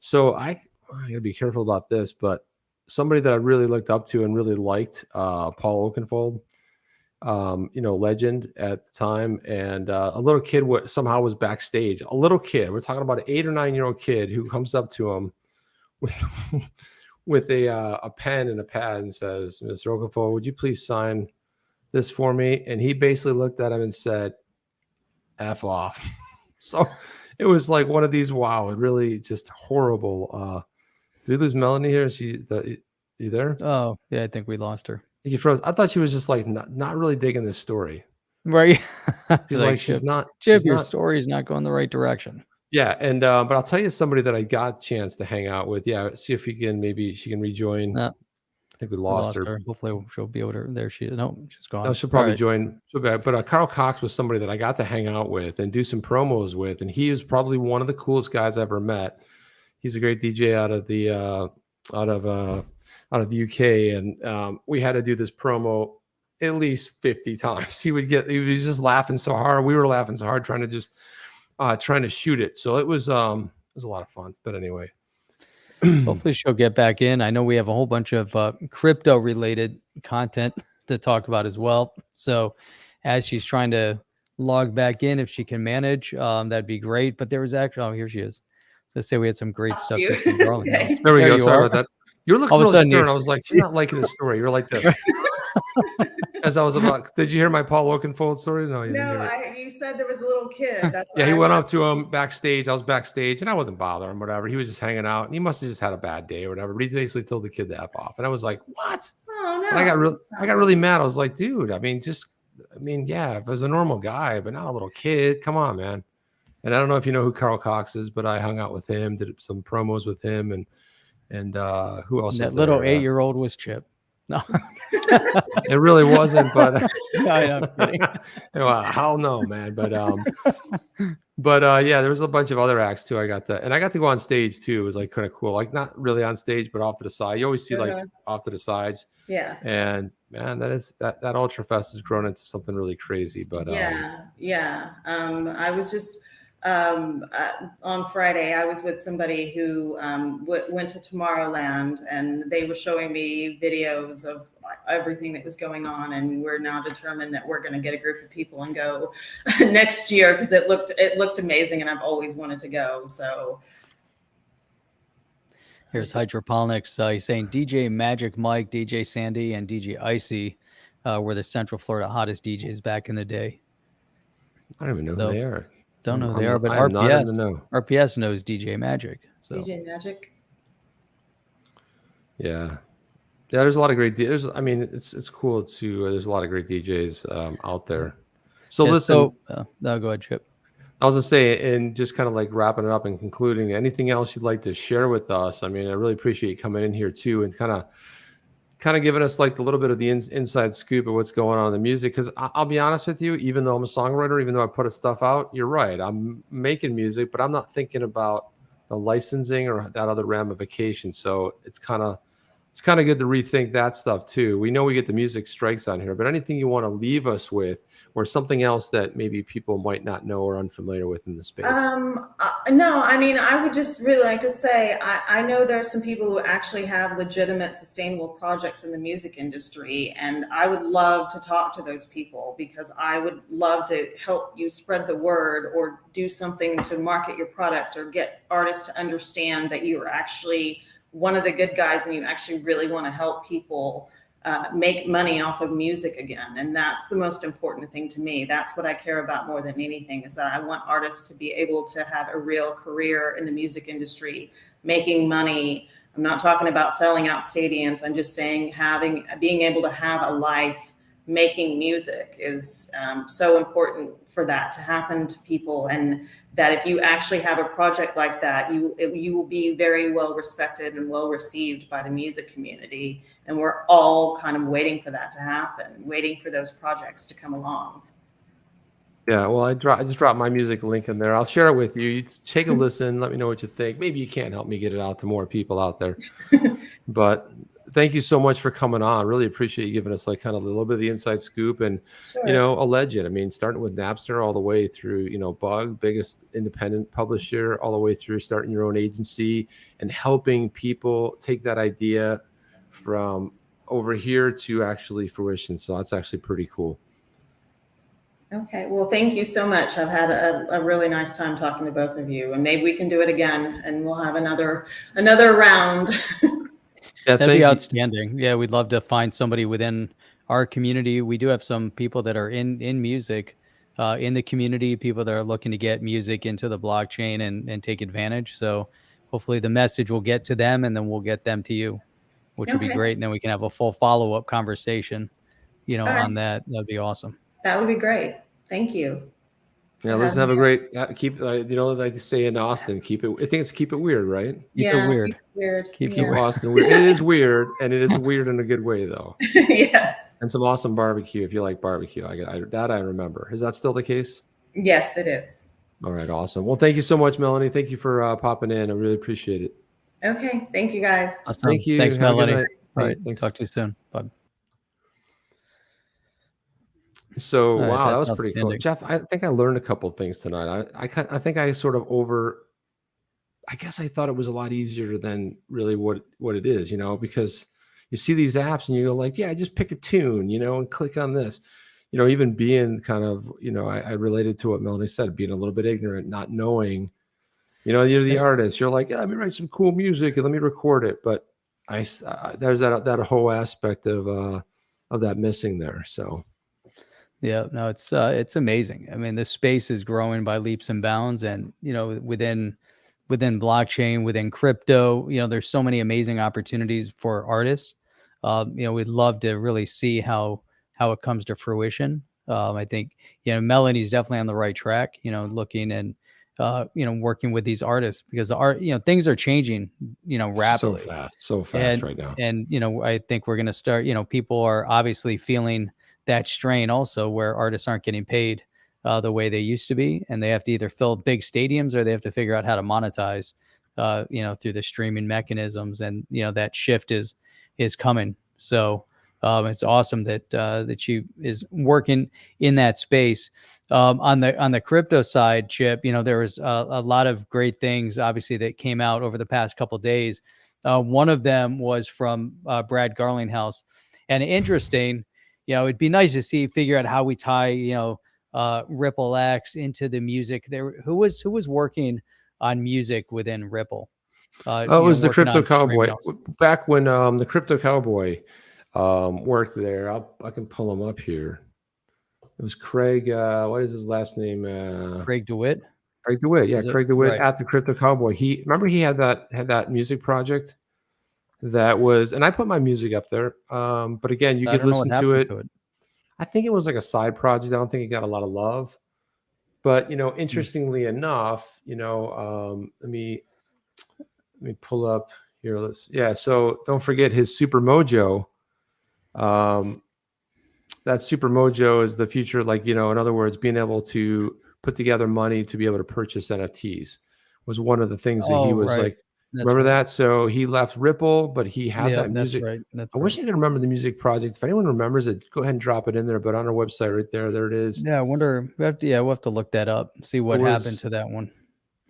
So I gotta be careful about this, but somebody that I really looked up to and really liked, Paul Oakenfold, legend at the time, and a little kid somehow was backstage. A little kid, we're talking about an 8 or 9 year old kid who comes up to him with a pen and a pad and says, "Mr. Oakenfold, would you please sign this for me?" And he basically looked at him and said, "F off." So it was like one of these, wow, really just horrible. Did we lose Melanie here? You there? Oh yeah, I think we lost her. You froze. I thought she was just like not really digging this story. Right. She's not. Your story's not going the right direction. Yeah, and but I'll tell you somebody that I got a chance to hang out with. Yeah, see if maybe she can rejoin. No. I think we lost her. Hopefully she'll be able to. There she is. No, she's gone. No, she'll probably join. But Carl Cox was somebody that I got to hang out with and do some promos with, and he is probably one of the coolest guys I ever met. He's a great DJ out of the UK, and we had to do this promo at least 50 times. He was just laughing so hard. We were laughing so hard trying to shoot it. So it was a lot of fun. But anyway, hopefully she'll get back in. I know we have a whole bunch of crypto related content to talk about as well. So as she's trying to log back in, if she can manage, that'd be great. But there was actually, here she is. Let's say we had some great stuff. Garlinghouse. There we go. Sorry about that. You're looking really stern. I was like, she's not liking the story. You're like this. As I was about, did you hear my Paul Oakenfold story? No, you didn't hear it. You said there was a little kid. That's yeah, he went up to him backstage. I was backstage, and I wasn't bothering him, whatever. He was just hanging out, and he must have just had a bad day or whatever. But he basically told the kid to F off, and I was like, "What?" Oh no! And I got really mad. I was like, "Dude, yeah, if I was a normal guy, but not a little kid. Come on, man." And I don't know if you know who Carl Cox is, but I hung out with him, did some promos with him, and who else? That little 8-year-old was Chip. No, it really wasn't. But no, I'm kidding. Well, hell no, man. But yeah, there was a bunch of other acts too. I got to go on stage too. It was like kind of cool. Like not really on stage, but off to the side. You always see like off to the sides. Yeah. And man, that Ultra Fest has grown into something really crazy. But yeah. I was just on Friday, I was with somebody who went to Tomorrowland, and they were showing me videos of everything that was going on. And we're now determined that we're going to get a group of people and go next year, because it looked amazing, and I've always wanted to go. So here's Hydroponics. He's saying DJ Magic Mike, DJ Sandy, and DJ Icy were the Central Florida hottest DJs back in the day. I don't even know who they are. Don't know who they are, but RPS knows DJ Magic. So. DJ Magic. Yeah. There's a lot of great DJs. I mean, it's cool to. There's a lot of great DJs out there. So listen. No, go ahead, Chip. I was gonna say, and just kind of like wrapping it up and concluding. Anything else you'd like to share with us? I mean, I really appreciate you coming in here too, and kind of giving us like a little bit of the inside scoop of what's going on in the music. Because I'll be honest with you, even though I'm a songwriter, even though I put stuff out, you're right. I'm making music, but I'm not thinking about the licensing or that other ramification. So it's kind of good to rethink that stuff too. We know we get the music strikes on here, but anything you want to leave us with, or something else that maybe people might not know or unfamiliar with in the space? No, I mean, I would just really like to say, I know there's some people who actually have legitimate sustainable projects in the music industry, and I would love to talk to those people, because I would love to help you spread the word or do something to market your product or get artists to understand that you are actually one of the good guys and you actually really want to help people make money off of music again. And that's the most important thing to me. That's what I care about more than anything, is that I want artists to be able to have a real career in the music industry, making money. I'm not talking about selling out stadiums. I'm just saying being able to have a life making music is so important for that to happen to people. And that if you actually have a project like that, you will be very well respected and well received by the music community. And we're all kind of waiting for that to happen, waiting for those projects to come along. Yeah, well, I just dropped my music link in there. I'll share it with you. You take a listen. Let me know what you think. Maybe you can't help me get it out to more people out there. But thank you so much for coming on. Really appreciate you giving us like kind of a little bit of the inside scoop, and Sure. You know, a legend. I mean, starting with Napster all the way through, you know, Bug, biggest independent publisher, all the way through starting your own agency and helping people take that idea from over here to actually fruition. So that's actually pretty cool. Okay, well, thank you so much. I've had a really nice time talking to both of you, and maybe we can do it again, and we'll have another round. Yeah, that'd be outstanding. Yeah, we'd love to find somebody within our community. We do have some people that are in music, in the community, people that are looking to get music into the blockchain and take advantage. So hopefully the message will get to them, and then we'll get them to you, which would be great. And then we can have a full follow-up conversation, you know, on that. That'd be awesome. That would be great. Thank you. Yeah, let's have a great keep. You know, like they say in Austin, keep it. I think it's keep it weird, right? Keep it weird. Keep Austin weird. It is weird, and it is weird in a good way, though. Yes. And some awesome barbecue if you like barbecue. I remember. Is that still the case? Yes, it is. All right, awesome. Well, thank you so much, Melanie. Thank you for popping in. I really appreciate it. Okay, thank you guys. Awesome. Thank you. Thanks, Melanie. All right, thanks. Talk to you soon. Bye. So right, wow, that was pretty cool, Jeff. I think I learned a couple of things tonight. I think I sort of I guess I thought it was a lot easier than really what it is, you know, because you see these apps and you go like, yeah, just pick a tune, you know, and click on this, you know, even being kind of, you know, I related to what Melanie said, being a little bit ignorant, not knowing, you know, you're the artist. You're like, yeah, let me write some cool music and let me record it. But there's that whole aspect of that missing there. So. Yeah, no, it's amazing. I mean, this space is growing by leaps and bounds, and you know, within blockchain, within crypto, you know, there's so many amazing opportunities for artists. You know, we'd love to really see how it comes to fruition. I think, you know, Melanie's definitely on the right track. You know, looking and you know, working with these artists, because the art, you know, things are changing, you know, rapidly, so fast right now. And you know, I think we're going to start. You know, people are obviously feeling that strain also, where artists aren't getting paid the way they used to be, and they have to either fill big stadiums or they have to figure out how to monetize, you know, through the streaming mechanisms. And you know, that shift is coming. So It's awesome that that she is working in that space. On the crypto side, Chip, there was a lot of great things, obviously, that came out over the past couple of days. One of them was from Brad Garlinghouse, and interesting. It'd be nice to figure out how we tie, Ripple X into the music. Who was working on music within Ripple? It was the Crypto Cowboy. Back when the Crypto Cowboy worked there. I can pull him up here. It was Craig. What is his last name? Craig DeWitt. Craig DeWitt. Yeah, Craig DeWitt right. at the Crypto Cowboy. He had that music project that was, and I put my music up there. But again, you could listen to it. I think it was like a side project. I don't think it got a lot of love. But interestingly enough, let me pull up here. So don't forget his Super Mojo. That Super Mojo is the future. In other words, being able to put together money to be able to purchase NFTs was one of the things that he was right. like. Remember that? So he left Ripple, but he had that music. That's right. I wish I could remember the music projects. If anyone remembers it, go ahead and drop it in there. But on our website right there it is. Yeah, I wonder. We'll have to look that up, see what happened to that one.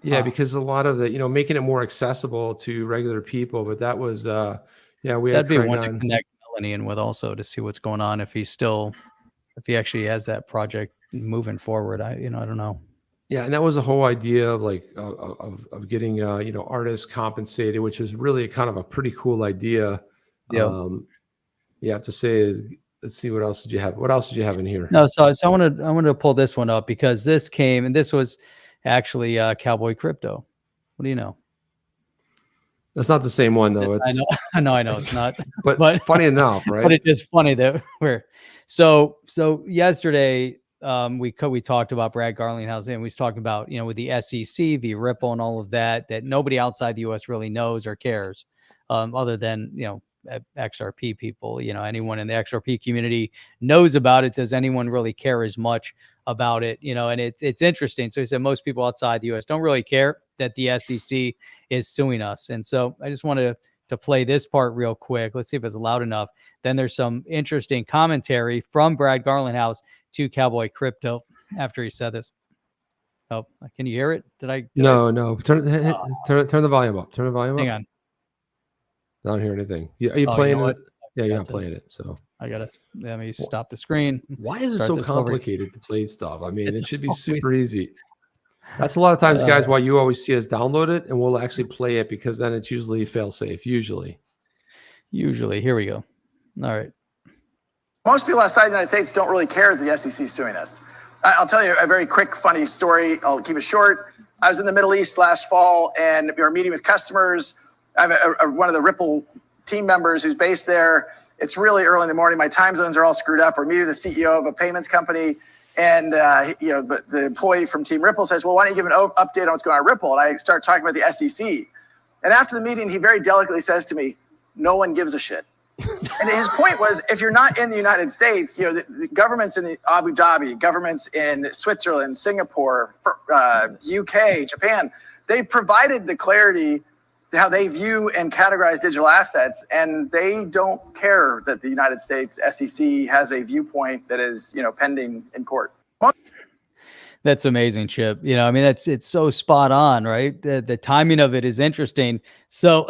Yeah, because a lot of the, making it more accessible to regular people. But that was, that'd be one to connect Melanie in with also to see what's going on if he actually has that project moving forward. I don't know. Yeah, and that was the whole idea of of getting artists compensated, which is really kind of a pretty cool idea. Yeah. You have to say is, let's see, what else did you have? What else did you have in here? No, so I wanted to pull this one up because this came, and this was actually Cowboy.Crypto. What do you know? That's not the same one though. It's I know it's not. but funny enough, right? But it's just funny that so yesterday. We talked about Brad Garlinghouse, and we was talking about, with the SEC, the Ripple, and all of that nobody outside the U.S. really knows or cares, other than, XRP people. Anyone in the XRP community knows about it. Does anyone really care as much about it? And it's interesting. So he said most people outside the U.S. don't really care that the SEC is suing us. And so I just wanted to play this part real quick. Let's see if it's loud enough. Then there's some interesting commentary from Brad Garlinghouse to Cowboy.Crypto after he said this. Oh, can you hear it? No. Turn the volume up. Turn the volume up. Hang on. I don't hear anything. Are you playing it? Yeah, you're not playing it. So I got to let me stop the screen. Why is it so complicated to play stuff? I mean, it should be super easy. That's a lot of times, guys, why you always see us download it, and we'll actually play it because then it's usually fail safe. Usually. Here we go. All right. Most people outside the United States don't really care that the SEC is suing us. I'll tell you a very quick, funny story. I'll keep it short. I was in the Middle East last fall, and we were meeting with customers. I have one of the Ripple team members who's based there. It's really early in the morning. My time zones are all screwed up. We're meeting the CEO of a payments company, and but the employee from Team Ripple says, "Well, why don't you give an update on what's going on at Ripple?" And I start talking about the SEC. And after the meeting, he very delicately says to me, "No one gives a shit." And his point was, if you're not in the United States, the governments in Abu Dhabi, governments in Switzerland, Singapore, UK, Japan, they provided the clarity how they view and categorize digital assets, and they don't care that the United States SEC has a viewpoint that is, pending in court. That's amazing, Chip. It's so spot on, right? The timing of it is interesting. So.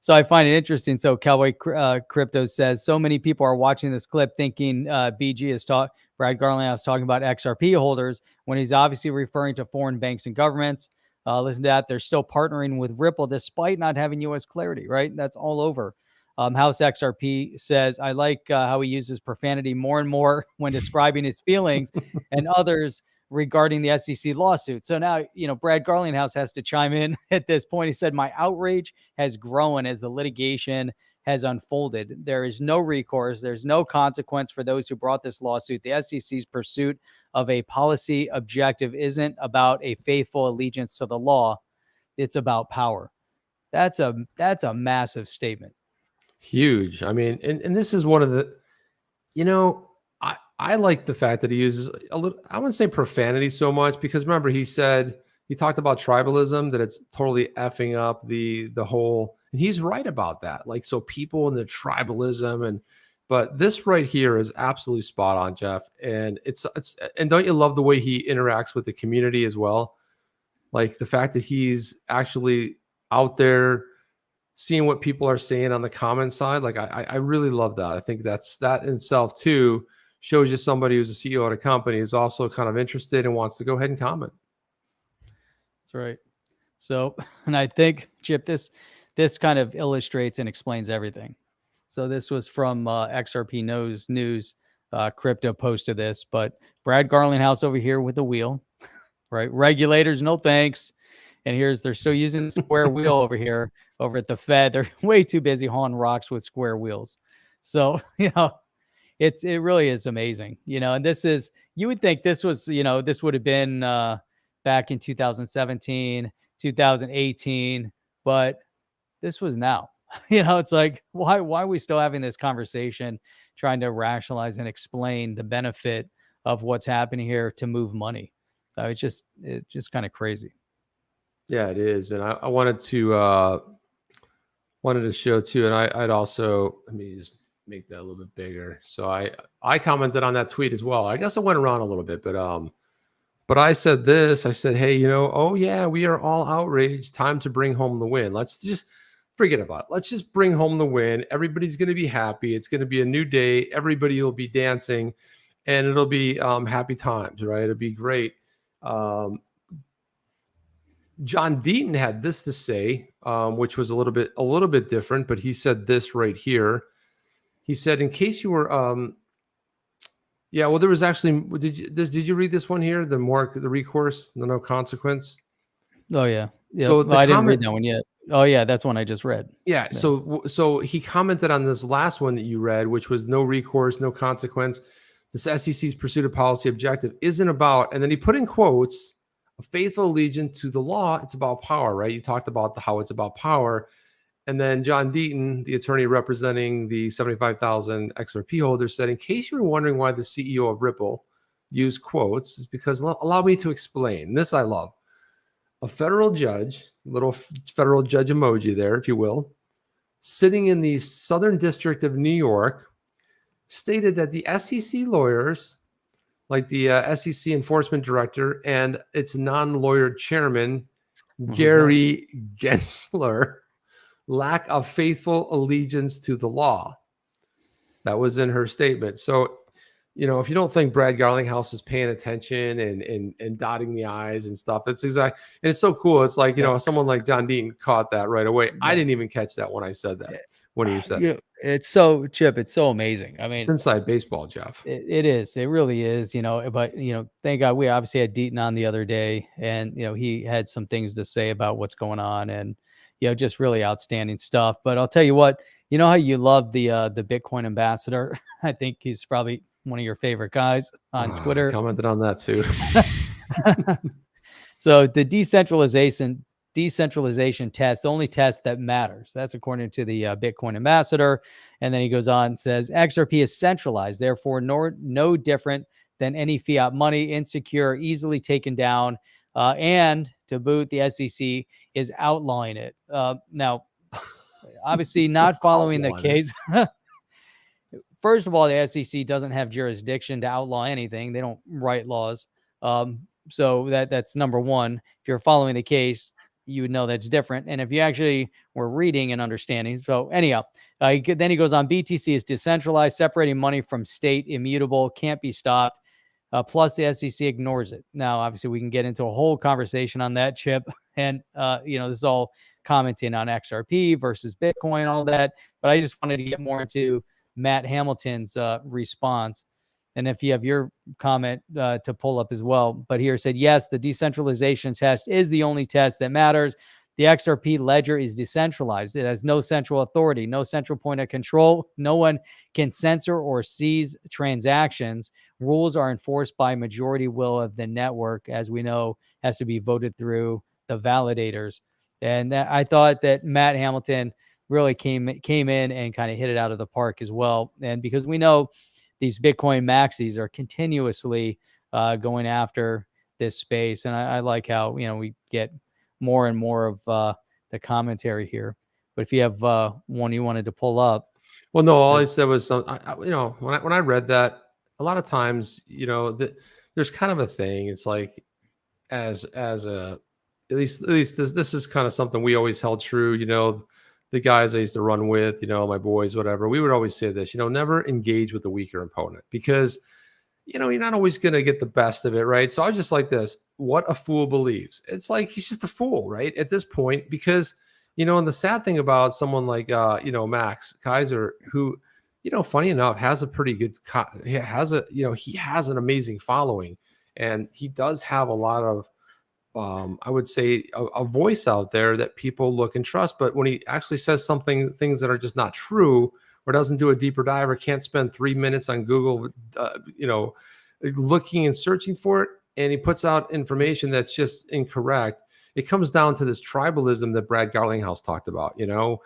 So I find it interesting. So Cowboy.Crypto says, so many people are watching this clip thinking Brad Garlinghouse talking about XRP holders when he's obviously referring to foreign banks and governments. Listen to that. They're still partnering with Ripple despite not having U.S. clarity, right? That's all over. House XRP says, I like how he uses profanity more and more when describing his feelings and others regarding the SEC lawsuit. So now, Brad Garlinghouse has to chime in at this point. He said, my outrage has grown as the litigation has unfolded. There is no recourse. There's no consequence for those who brought this lawsuit. The SEC's pursuit of a policy objective isn't about a faithful allegiance to the law. It's about power. That's a massive statement. Huge. I mean, and this is one of the, I like the fact that he uses a little, I wouldn't say profanity so much, because remember he talked about tribalism, that it's totally effing up the whole, and he's right about that. So people in the tribalism But this right here is absolutely spot on, Jeff. And and don't you love the way he interacts with the community as well? Like the fact that he's actually out there seeing what people are saying on the comment side. Like I really love that. I think that in itself too shows you somebody who's a CEO at a company is also kind of interested and wants to go ahead and comment. That's right. So, and I think, Chip, this kind of illustrates and explains everything. So this was from XRP News. Crypto posted this, but Brad Garlinghouse over here with the wheel, right? Regulators, no thanks. And they're still using the square wheel over here over at the Fed. They're way too busy hauling rocks with square wheels. So, it really is amazing, and you would think this was, this would have been back in 2017, 2018, but this was now. It's like, why are we still having this conversation, trying to rationalize and explain the benefit of what's happening here to move money? It's just kind of crazy. Yeah, it is. And I wanted to show too, and I'd also, let me just make that a little bit bigger. So I commented on that tweet as well. I guess I went around a little bit, but I said this. I said, hey, oh yeah, we are all outraged. Time to bring home the win. Let's just forget about it. Let's just bring home the win. Everybody's going to be happy. It's going to be a new day. Everybody will be dancing, and it'll be happy times, right? It'll be great. John Deaton had this to say, which was a little bit different, but he said this right here. He said, in case you were, there was actually, did you read this one here? The recourse, the no consequence. Oh yeah. Yeah. So I didn't read that one yet. Oh yeah. That's one I just read. Yeah. So he commented on this last one that you read, which was no recourse, no consequence. This SEC's pursuit of policy objective isn't about, and then he put in quotes, a faithful allegiance to the law. It's about power, right? You talked about how it's about power. And then John Deaton, the attorney representing the 75,000 XRP holders, said, in case you were wondering why the CEO of Ripple used quotes, is because, allow me to explain. This I love. A federal judge, little federal judge emoji there, if you will, sitting in the Southern District of New York, stated that the SEC lawyers, like the SEC enforcement director and its non-lawyer chairman, Gary Gensler, lack of faithful allegiance to the law. That was in her statement. So, if you don't think Brad Garlinghouse is paying attention and dotting the I's and stuff, it's exactly, and it's so cool. It's like, someone like John Deaton caught that right away. Yeah. I didn't even catch that when I said that, when he said it. It's so, Chip, it's so amazing. I mean, it's inside baseball, Jeff. It is. It really is, but, thank God we obviously had Deaton on the other day, and, he had some things to say about what's going on, and, just really outstanding stuff. But I'll tell you what, how you love the Bitcoin ambassador? I think he's probably one of your favorite guys on Twitter. I commented on that too. So the decentralization test, the only test that matters. That's according to the Bitcoin ambassador. And then he goes on and says, XRP is centralized, therefore no different than any fiat money, insecure, easily taken down. And to boot, the SEC is outlawing it. Now, obviously not following the case. First of all, the SEC doesn't have jurisdiction to outlaw anything. They don't write laws. So that's number one. If you're following the case, you would know that's different. And if you actually were reading and understanding. So anyhow, then he goes on, BTC is decentralized, separating money from state, immutable, can't be stopped. Plus the SEC ignores it. Now, obviously we can get into a whole conversation on that, Chip. And, this is all commenting on XRP versus Bitcoin, all that. But I just wanted to get more into Matt Hamilton's response. And if you have your comment to pull up as well. But here said, yes, the decentralization test is the only test that matters. The XRP ledger is decentralized. It has no central authority, no central point of control. No one can censor or seize transactions. Rules are enforced by majority will of the network, as we know, has to be voted through the validators. And I thought that Matt Hamilton really came in and kind of hit it out of the park as well. And because we know these Bitcoin maxis are continuously going after this space. And I like how, we get more and more of the commentary here. But if you have one you wanted to pull up. Well, no, all I said was some. You know, when I read that, a lot of times, you know, there's kind of a thing. It's like as a at least this is kind of something we always held true. You know, the guys I used to run with, you know, my boys, whatever. We would always say this. You know, never engage with the weaker opponent because you know, you're not always going to get the best of it, right? So I was just like this, what a fool believes. It's like, he's just a fool, right? At this point, because, you know, and the sad thing about someone like, you know, Max Keiser, who, you know, funny enough, has a pretty good, he has an amazing following and he does have a lot of, I would say a voice out there that people look and trust. But when he actually says things that are just not true, or doesn't do a deeper dive, or can't spend 3 minutes on Google, you know, looking and searching for it, and he puts out information that's just incorrect. It comes down to this tribalism that Brad Garlinghouse talked about, you know,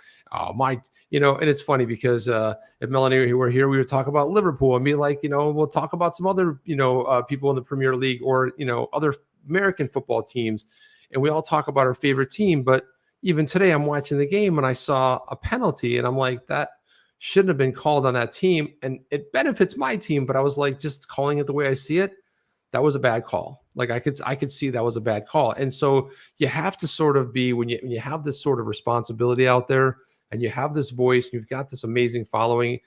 you know, and it's funny because if Melanie were here, we would talk about Liverpool and be like, you know, we'll talk about some other, you know, people in the Premier League or, you know, other American football teams. And we all talk about our favorite team. But even today I'm watching the game and I saw a penalty and I'm like, that shouldn't have been called on that team. And it benefits my team, but I was like, just calling it the way I see it, that was a bad call. Like I could see that was a bad call. And so you have to sort of be, when you have this sort of responsibility out there and you have this voice, you've got this amazing following,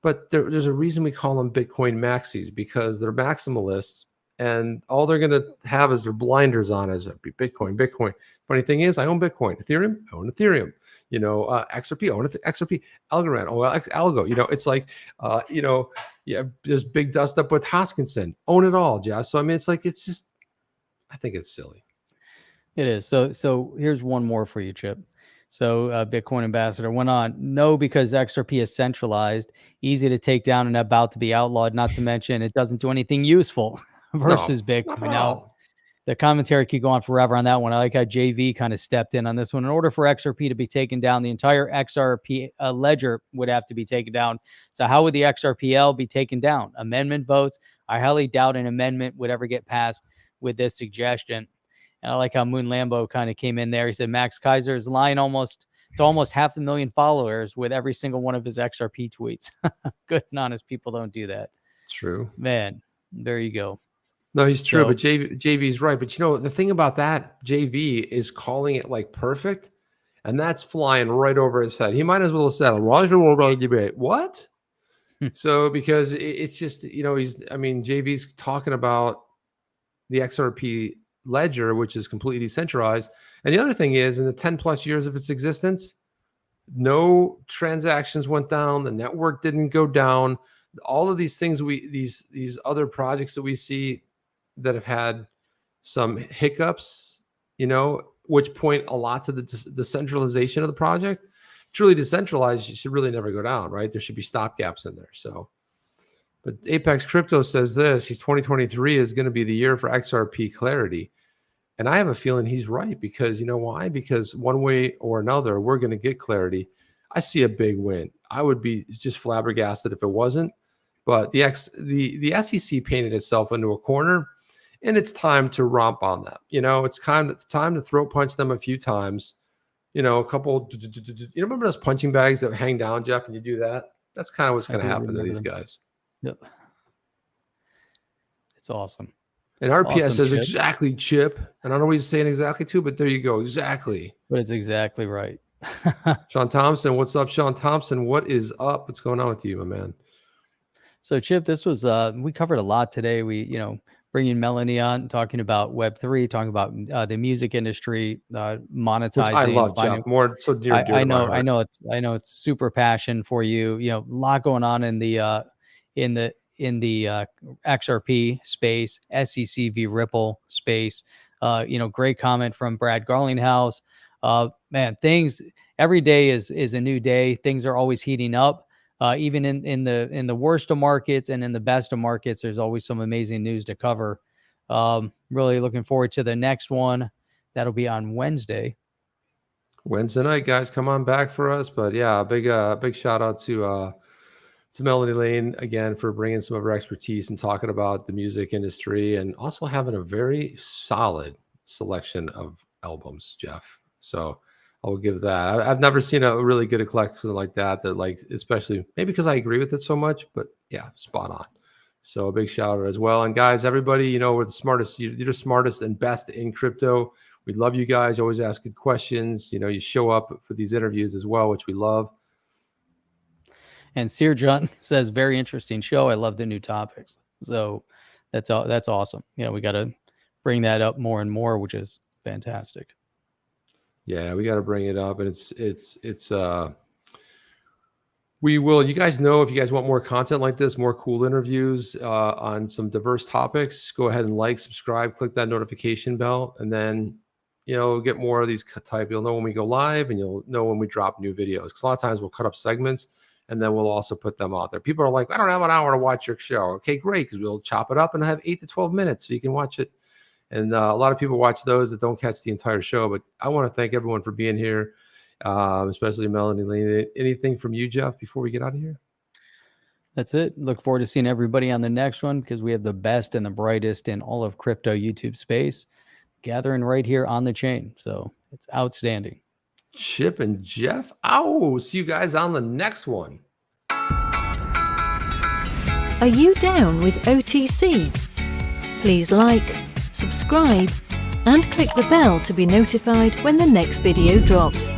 but there's a reason we call them Bitcoin maxis, because they're maximalists and all they're going to have is their blinders on as Bitcoin. Funny thing is, I own Bitcoin. Ethereum, I own Ethereum. You know, XRP, own XRP. Algorand, Algo. You know, it's like, you know, yeah, there's big dust up with Hoskinson. Own it all, Josh. So I mean, it's like, it's just, I think it's silly. It is. So here's one more for you, Chip. So Bitcoin Ambassador went on, no, because XRP is centralized, easy to take down and about to be outlawed, not to mention it doesn't do anything useful versus Bitcoin. Now, the commentary could go on forever on that one. I like how JV kind of stepped in on this one. In order for XRP to be taken down, the entire XRP ledger would have to be taken down. So how would the XRPL be taken down? Amendment votes. I highly doubt an amendment would ever get passed with this suggestion. And I like how Moon Lambo kind of came in there. He said Max Keiser is lying to almost 500,000 followers with every single one of his XRP tweets. Good and honest people don't do that. True. Man, there you go. No, he's true, but JV's right. But you know, the thing about that, JV is calling it like perfect, and that's flying right over his head. He might as well have said, Roger will debate. What? So, because it's just, you know, JV's talking about the XRP ledger, which is completely decentralized. And the other thing is, in the 10 plus years of its existence, no transactions went down. The network didn't go down. All of these things, these other projects that we see that have had some hiccups, you know, which point a lot to the decentralization of the project. Truly decentralized, you should really never go down, right? There should be stop gaps in there. So, but Apex Crypto says this, 2023 is going to be the year for XRP clarity. And I have a feeling he's right, because you know why? Because one way or another, we're going to get clarity. I see a big win. I would be just flabbergasted if it wasn't. But the SEC painted itself into a corner, and it's time to romp on them. You know, it's time to throat punch them a few times. You know, a couple. You remember those punching bags that hang down, Jeff, and you do that? That's kind of what's going to happen to these guys. Yep. It's awesome. And RPS says exactly, Chip. And I don't know what he's saying exactly too, but there you go. Exactly. But it's exactly right. Sean Thompson, what's up, Sean Thompson? What is up? What's going on with you, my man? So Chip, this was, we covered a lot today. We, you know, bringing Melanie on, talking about Web3, talking about the music industry, monetizing. Which I love, Jeff. More so dear. I know it's super passion for you. You know, a lot going on in the XRP space, SEC v Ripple space. You know, great comment from Brad Garlinghouse. Man, things every day is a new day. Things are always heating up. Even in the worst of markets and in the best of markets, there's always some amazing news to cover. Really looking forward to the next one. That'll be on Wednesday. Wednesday night, guys, come on back for us. But yeah, big shout out to Melanie Lane again for bringing some of her expertise and talking about the music industry, and also having a very solid selection of albums, Jeff. So I'll give that. I've never seen a really good collection like that, like, especially maybe because I agree with it so much, but yeah, spot on. So a big shout out as well. And guys, everybody, you know, we're the smartest, you're the smartest and best in crypto. We love you guys. Always ask good questions. You know, you show up for these interviews as well, which we love. And Searjun says, very interesting show. I love the new topics. So that's awesome. You know, we got to bring that up more and more, which is fantastic. Yeah, we got to bring it up, and we will. You guys know, if you guys want more content like this, more cool interviews on some diverse topics, go ahead and like, subscribe, click that notification bell, and then, you know, get more of these type. You'll know when we go live, and you'll know when we drop new videos. Because a lot of times we'll cut up segments, and then we'll also put them out there. People are like, I don't have an hour to watch your show. Okay, great, because we'll chop it up and have 8 to 12 minutes so you can watch it. And a lot of people watch those that don't catch the entire show. But I want to thank everyone for being here, especially Melanie Lane. Anything from you, Jeff, before we get out of here? That's it. Look forward to seeing everybody on the next one, because we have the best and the brightest in all of crypto YouTube space gathering right here on the chain. So it's outstanding. Chip and Jeff. Oh, see you guys on the next one. Are you down with OTC? Please like, subscribe, and click the bell to be notified when the next video drops.